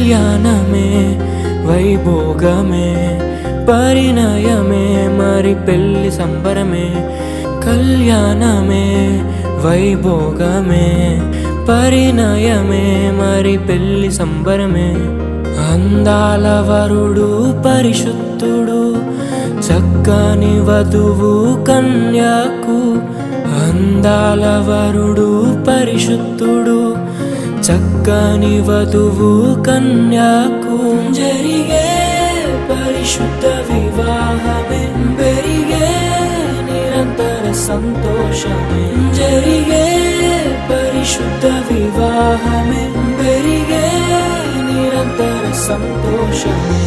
కళ్యాణమే వైభోగమే పరిణయమే మరి పెళ్లి సంబరమే కళ్యాణమే వైభోగమే పరిణయమే మరి పెళ్లి సంబరమే అందాల వరుడు పరిశుద్ధుడు చక్కని వధువు కన్యాకు అందాల వరుడు పరిశుద్ధుడు చక్కని వధువు కన్యాకు జరిగే పరిశుద్ధ వివాహమే పెరిగే నిరంతర సంతోషమే జరిగే పరిశుద్ధ వివాహమే పెరిగే నిరంతర సంతోషమే